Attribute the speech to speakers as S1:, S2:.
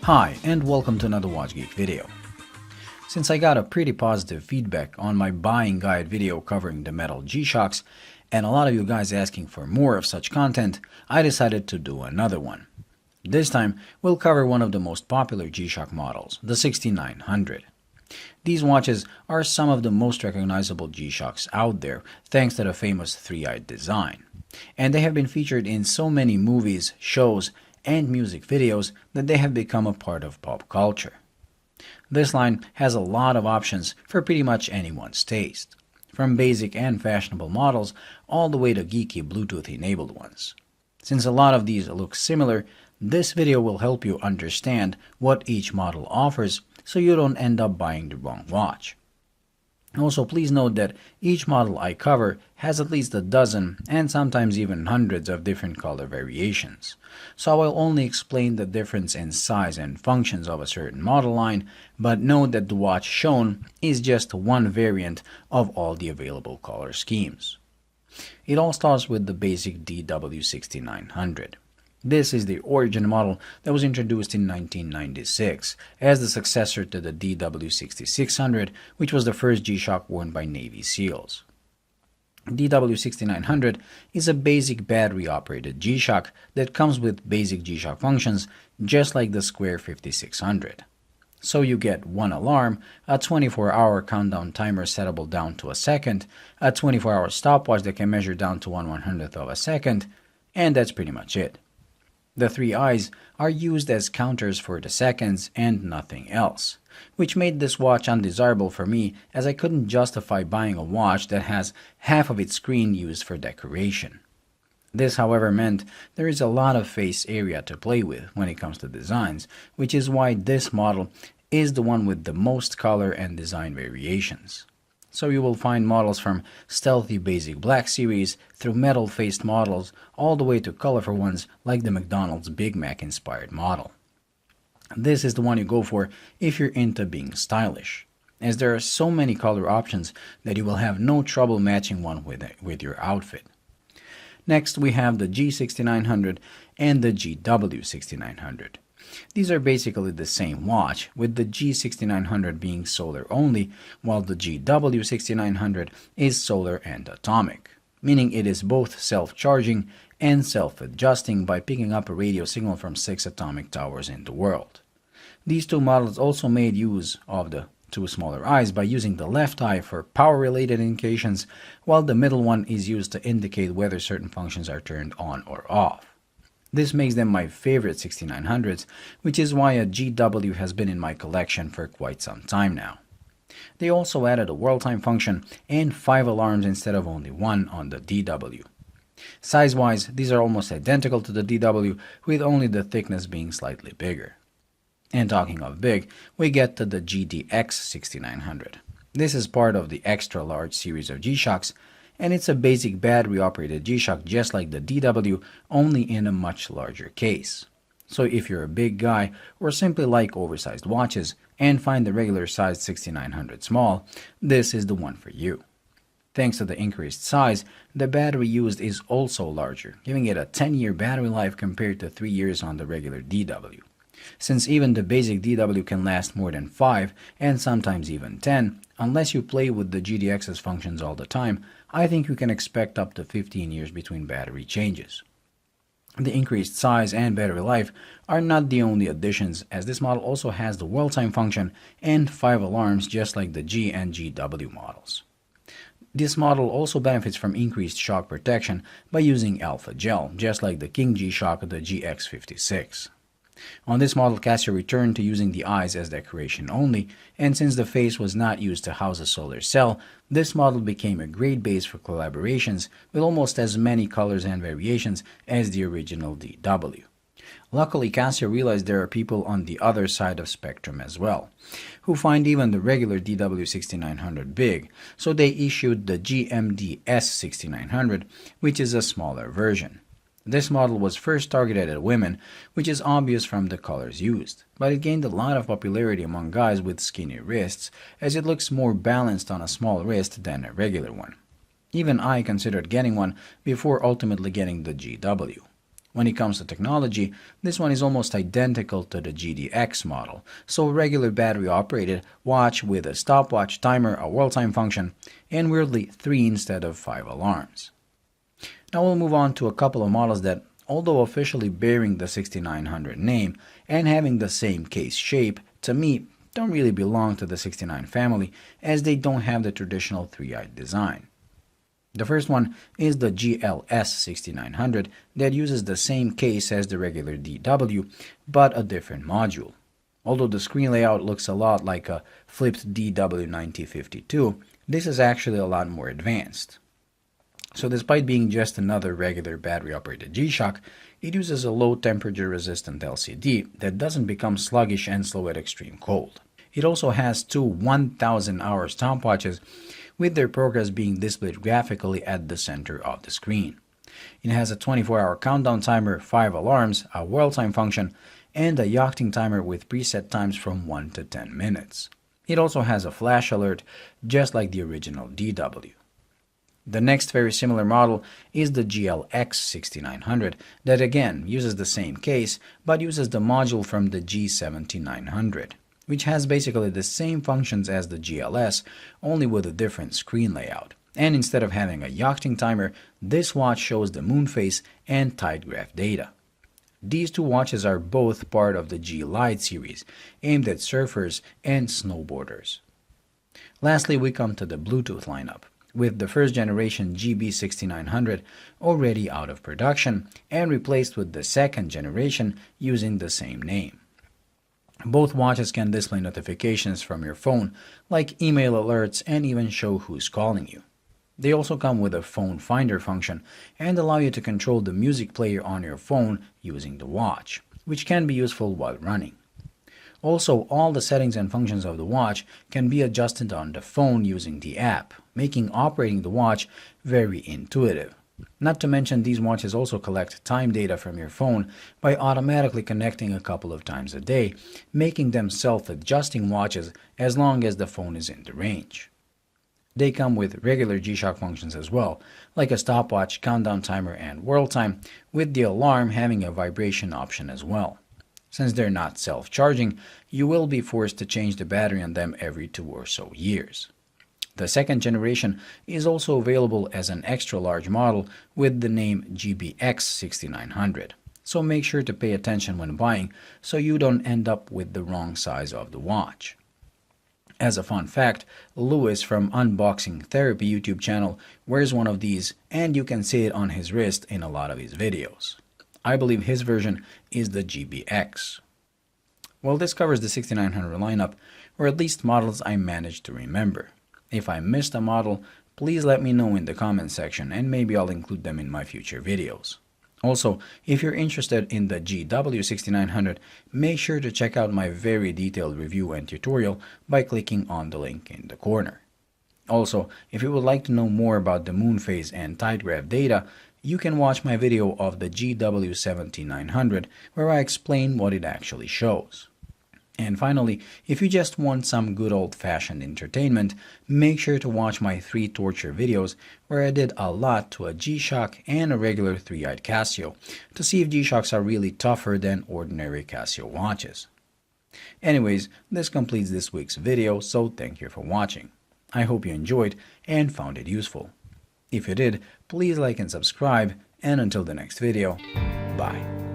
S1: Hi, and welcome to another Watch Geek video. Since I got a pretty positive feedback on my buying guide video covering the metal G-Shocks, and a lot of you guys asking for more of such content, I decided to do another one. This time, we'll cover one of the most popular G-Shock models, the 6900. These watches are some of the most recognizable G-Shocks out there, thanks to the famous three-eyed design. And they have been featured in so many movies, shows, and music videos that they have become a part of pop culture. This line has a lot of options for pretty much anyone's taste, from basic and fashionable models all the way to geeky Bluetooth-enabled ones. Since a lot of these look similar, this video will help you understand what each model offers so you don't end up buying the wrong watch. Also, please note that each model I cover has at least a dozen and sometimes even hundreds of different color variations, so I will only explain the difference in size and functions of a certain model line, but note that the watch shown is just one variant of all the available color schemes. It all starts with the basic DW-6900. This is the origin model that was introduced in 1996 as the successor to the DW-6600, which was the first G-Shock worn by Navy SEALs. DW-6900 is a basic battery-operated G-Shock that comes with basic G-Shock functions just like the Square 5600. So you get one alarm, a 24-hour countdown timer settable down to a second, a 24-hour stopwatch that can measure down to 1/100th of a second, and that's pretty much it. The three eyes are used as counters for the seconds and nothing else, which made this watch undesirable for me as I couldn't justify buying a watch that has half of its screen used for decoration. This, however, meant there is a lot of face area to play with when it comes to designs, which is why this model is the one with the most color and design variations. So you will find models from stealthy basic black series through metal-faced models all the way to colorful ones like the McDonald's Big Mac inspired model. This is the one you go for if you're into being stylish, as there are so many color options that you will have no trouble matching one with your outfit. Next, we have the G6900 and the GW6900. These are basically the same watch, with the G6900 being solar only, while the GW6900 is solar and atomic, meaning it is both self-charging and self-adjusting by picking up a radio signal from 6 atomic towers in the world. These two models also made use of the two smaller eyes by using the left eye for power-related indications, while the middle one is used to indicate whether certain functions are turned on or off. This makes them my favorite 6900s, which is why a GW has been in my collection for quite some time now. They also added a world time function and 5 alarms instead of only 1 on the DW. Size-wise, these are almost identical to the DW, with only the thickness being slightly bigger. And talking of big, we get to the GLX-6900. This is part of the extra large series of G-Shocks, and it's a basic battery-operated G-Shock just like the DW, only in a much larger case. So if you're a big guy or simply like oversized watches and find the regular sized 6900 small, this is the one for you. Thanks to the increased size, the battery used is also larger, giving it a 10-year battery life compared to 3 years on the regular DW. Since even the basic DW can last more than 5 and sometimes even 10, unless you play with the GDX's functions all the time, I think you can expect up to 15 years between battery changes. The increased size and battery life are not the only additions, as this model also has the world time function and 5 alarms just like the G and GW models. This model also benefits from increased shock protection by using alpha gel, just like the King G-Shock of the GX56. On this model, Casio returned to using the eyes as decoration only, and since the face was not used to house a solar cell, this model became a great base for collaborations with almost as many colors and variations as the original DW. Luckily, Casio realized there are people on the other side of spectrum as well, who find even the regular DW6900 big, so they issued the GMDS 6900, which is a smaller version. This model was first targeted at women, which is obvious from the colors used, but it gained a lot of popularity among guys with skinny wrists, as it looks more balanced on a small wrist than a regular one. Even I considered getting one before ultimately getting the GW. When it comes to technology, this one is almost identical to the GDX model, so a regular battery-operated watch with a stopwatch, timer, a world time function, and weirdly 3 instead of 5 alarms. Now we'll move on to a couple of models that, although officially bearing the 6900 name and having the same case shape, to me don't really belong to the 69 family as they don't have the traditional 3-eyed design. The first one is the GLS-6900 that uses the same case as the regular DW, but a different module. Although the screen layout looks a lot like a flipped DW9052, this is actually a lot more advanced. So despite being just another regular battery-operated G-Shock, it uses a low temperature resistant LCD that doesn't become sluggish and slow at extreme cold. It also has two 1000-hour stopwatches, with their progress being displayed graphically at the center of the screen. It has a 24-hour countdown timer, 5 alarms, a world time function, and a yachting timer with preset times from 1 to 10 minutes. It also has a flash alert, just like the original DW. The next very similar model is the GLX-6900 that again uses the same case but uses the module from the G7900, which has basically the same functions as the GLS, only with a different screen layout. And instead of having a yachting timer, this watch shows the moon phase and tide graph data. These two watches are both part of the G-Lide series, aimed at surfers and snowboarders. Lastly, we come to the Bluetooth lineup, with the first generation GB6900 already out of production and replaced with the second generation using the same name. Both watches can display notifications from your phone, like email alerts, and even show who's calling you. They also come with a phone finder function and allow you to control the music player on your phone using the watch, which can be useful while running. Also, all the settings and functions of the watch can be adjusted on the phone using the app, making operating the watch very intuitive. Not to mention, these watches also collect time data from your phone by automatically connecting a couple of times a day, making them self-adjusting watches as long as the phone is in the range. They come with regular G-Shock functions as well, like a stopwatch, countdown timer, and world time, with the alarm having a vibration option as well. Since they're not self-charging, you will be forced to change the battery on them every 2 or so years. The second generation is also available as an extra large model with the name GBX-6900, so make sure to pay attention when buying so you don't end up with the wrong size of the watch. As a fun fact, Lewis from Unboxing Therapy YouTube channel wears one of these, and you can see it on his wrist in a lot of his videos. I believe his version is the GBX. Well, this covers the 6900 lineup, or at least models I managed to remember. If I missed a model, please let me know in the comment section and maybe I'll include them in my future videos. Also, if you're interested in the GW6900, make sure to check out my very detailed review and tutorial by clicking on the link in the corner. Also, if you would like to know more about the moon phase and tide graph data, you can watch my video of the GW7900 where I explain what it actually shows. And finally, if you just want some good old-fashioned entertainment, make sure to watch my 3 torture videos where I did a lot to a G-Shock and a regular 3-eyed Casio to see if G-Shocks are really tougher than ordinary Casio watches. Anyways, this completes this week's video, so thank you for watching. I hope you enjoyed and found it useful. If you did, please like and subscribe, and until the next video, bye.